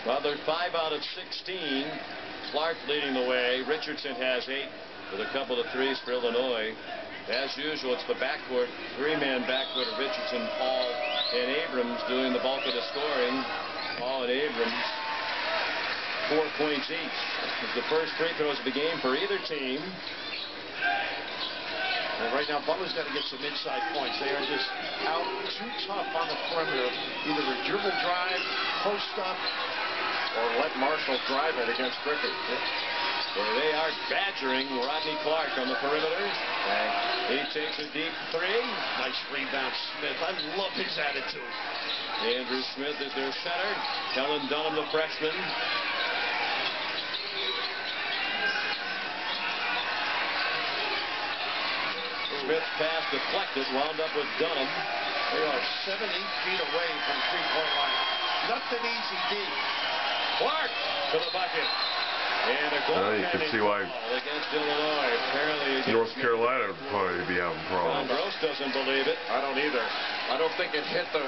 Butler 5 out of 16. Clark leading the way. Richardson has 8 with a couple of threes for Illinois. As usual, it's the backcourt, 3-man backcourt of Richardson, Paul, and Abrams doing the bulk of the scoring. Paul and Abrams, 4 points each. It's the first free throws of the game for either team. And right now, Butler's got to get some inside points. They are just out too tough on the perimeter. Either a dribble drive, post up, or let Marshall drive it against Griffey. Where they are badgering Rodney Clark on the perimeter. And he takes a deep 3. Nice rebound, Smith. I love his attitude. Andrew Smith is their center. Kellen Dunham, the freshman. Smith's pass deflected, wound up with Dunham. They are 7-8 feet away from the three-point line. Nothing easy deep. Clark to the bucket. And a goal you can see why against Illinois. Apparently against North Carolina would probably be having problems. John Gross doesn't believe it. I don't either. I don't think it hit the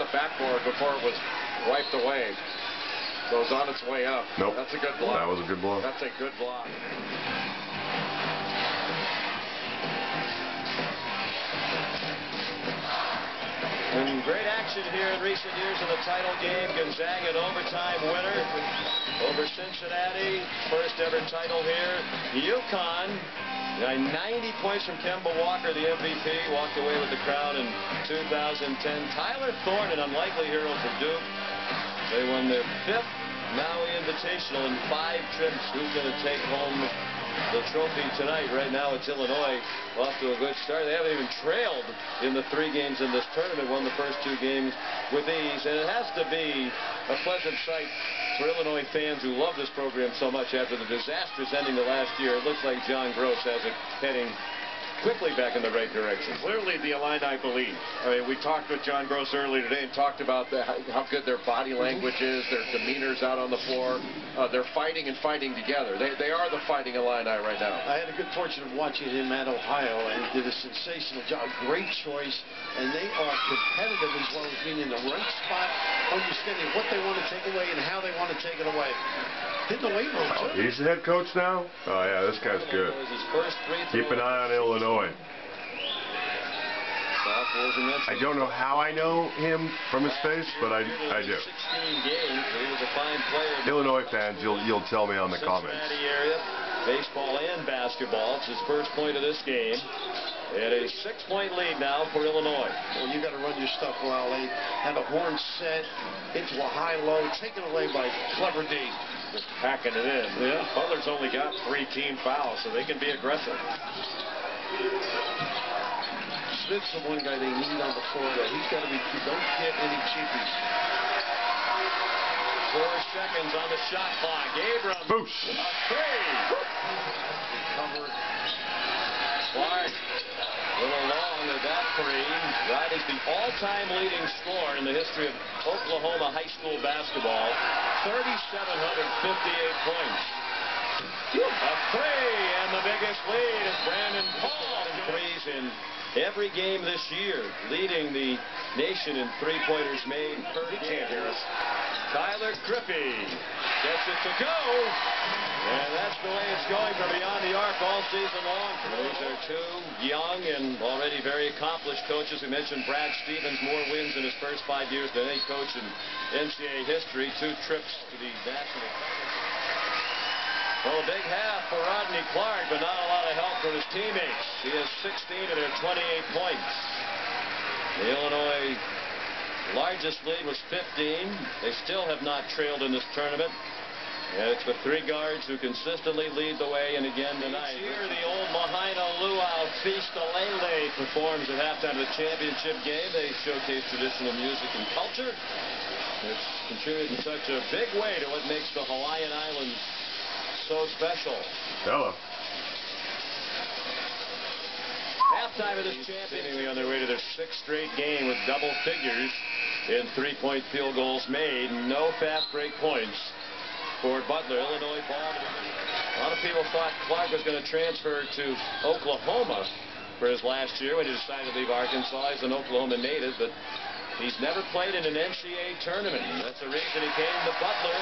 backboard before it was wiped away. So it's on its way up. Nope. That's a good block. That was a good block. That's a good block. And great action here in recent years in the title game. Gonzaga, an overtime winner over Cincinnati. First ever title here. UConn, 90 points from Kemba Walker, the MVP. Walked away with the crown in 2010. Tyler Thorne, an unlikely hero for Duke. They won their 5th Maui Invitational in 5 trips. Who's going to take home the trophy tonight? Right now it's Illinois, off to a good start. They haven't even trailed in the 3 games in this tournament. Won the first 2 games with ease, and it has to be a pleasant sight for Illinois fans who love this program so much after the disastrous ending of last year. It looks like John Gross has it heading quickly back in the right direction. Clearly the Illini believe. I mean, we talked with John Gross earlier today and talked about how good their body language is, their demeanors out on the floor. They're fighting and fighting together. They are the fighting Illini right now. I had a good fortune of watching him at Ohio, and he did a sensational job. Great choice, and they are competitive as well as being in the right spot, understanding what they want to take away and how they want to take it away. Hitting the weight room, too. He's the head coach now? Oh, yeah, this guy's good. Keep an eye on Illinois. I don't know how I know him from his face, but I do. Illinois fans, you'll tell me on the comments. Area, baseball and basketball. It's his first point of this game. And a 6-point lead now for Illinois. Well, you got to run your stuff well. They had a horn set into a high-low, taken away by Clever D. Just packing it in. Yeah. Butler's only got 3 team fouls, so they can be aggressive. Smith's the one guy they need on the floor, though. He's got to be, don't get any cheapies. 4 seconds on the shot clock. Abrams. Boosh. A 3. Recovered. Clark. A little long with that 3. Riley's the all-time leading scorer in the history of Oklahoma high school basketball. 3,758 points. A 3, and the biggest lead is Brandon Paul. 3s in every game this year, leading the nation in 3-pointers made per game. Can't hear us. Tyler Griffey gets it to go. And that's the way it's going from beyond the arc all season long. Those are 2 young and already very accomplished coaches. We mentioned Brad Stevens, more wins in his first 5 years than any coach in NCAA history. 2 trips to the national title. Well, a big half for Rodney Clark, but not a lot of help from his teammates. He has 16 of their 28 points. The Illinois largest lead was 15. They still have not trailed in this tournament. And it's the 3 guards who consistently lead the way, and again tonight. Here, the old Lahaina Luau Feast-A-Lele performs at halftime of the championship game. They showcase traditional music and culture. It's contributed in such a big way to what makes the Hawaiian Islands so special. Hello. Halftime of this championship, seemingly on their way to their 6th straight game with double figures in 3-point field goals made. No fast break points for Butler. Illinois ball. A lot of people thought Clark was going to transfer to Oklahoma for his last year when he decided to leave Arkansas. He's an Oklahoma native, but He's never played in an NCAA tournament. That's the reason he came to Butler.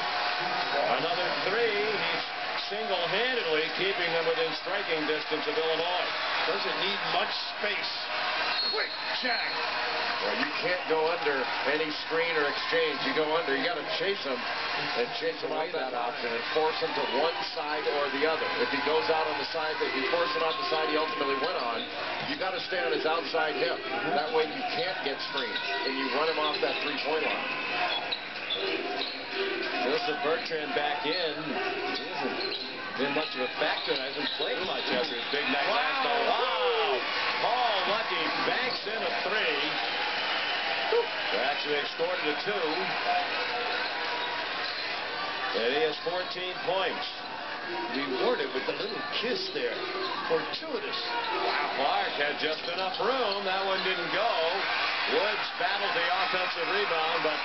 Another three. He's single-handedly keeping them within striking distance of Illinois. Doesn't need much space. Quick jack. Well, you can't go under any screen or exchange. You go under, you got to chase him and chase him out that option and force him to one side or the other. If he goes out on the side that you force him out the side he ultimately went on, you got to stay on his outside hip. That way you can't get screens and you run him off that three-point line. Joseph Bertrand back in. He hasn't been much of a factor and hasn't played much after his big night last night. Wow! Paul Lucky banks in a three. Actually extorted a two. And he has 14 points. Rewarded with a little kiss there. Fortuitous. Wow. Clark had just enough room. That one didn't go. Woods battled the offensive rebound, but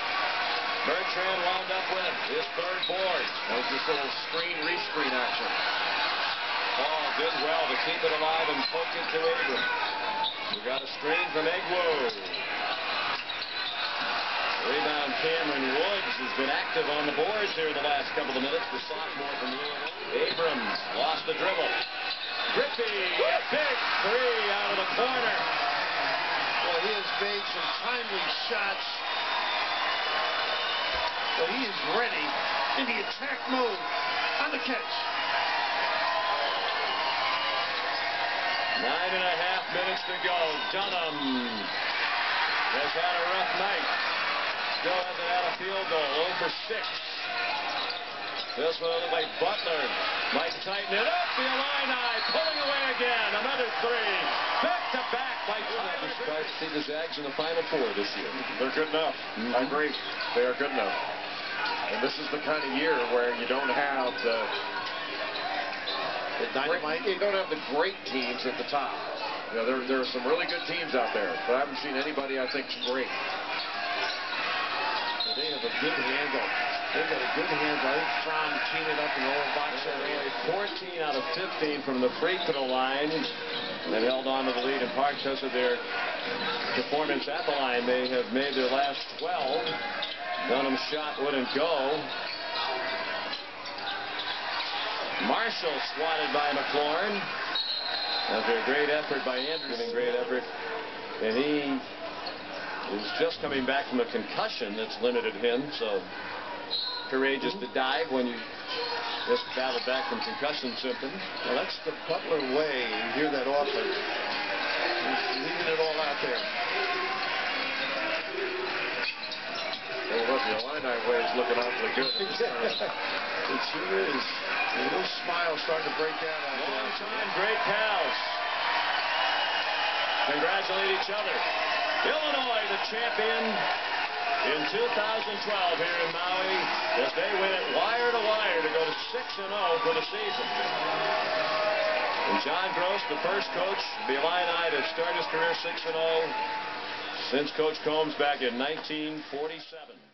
Bertrand wound up with his third board. That was this little screen rescreen action. Paul did well to keep it alive and poke it to Abram. We got a screen from Egwu. Rebound Cameron Woods has been active on the boards here the last couple of minutes. The sophomore from Illinois. Abrams lost the dribble. Griffey, a big three out of the corner. Well, he has made some timely shots. But he is ready in the attack mode on the catch. 9.5 minutes to go. Dunham has had a rough night. Still hasn't had a field goal. 0 for 6. This one looked like Butler might tighten it up. The Illini pulling away again. Another three. Back to back by Tyler. Surprised to see the Zags in the Final Four this year. They're good enough. I agree. They are good enough. And this is the kind of year where you don't have the dynamite. You don't have the great teams at the top. You know, there are some really good teams out there, but I haven't seen anybody I think's great. They have a good handle. They got a good handle. I think Fromm teeing it up in the lower box area. 14 out of 15 from the free throw line. And held on to the lead in part because of their performance at the line. They have made their last 12. Dunham's shot wouldn't go. Marshall swatted by McLaurin. After a great effort by Anderson. Great effort. And he is just coming back from a concussion that's limited him, so courageous to dive when you just battle back from concussion symptoms. Well, that's the Butler way. You hear that often. He's leaving it all out there. Well, look, the Illini way is looking awfully good. It sure is. A little smile starting to break out out there. Long time, great pals. Congratulate each other. Illinois, the champion in 2012 here in Maui, as they win it wire to wire to go to 6-0 for the season. And John Gross, the first coach of the Illini to start his career 6-0 since Coach Combs back in 1947.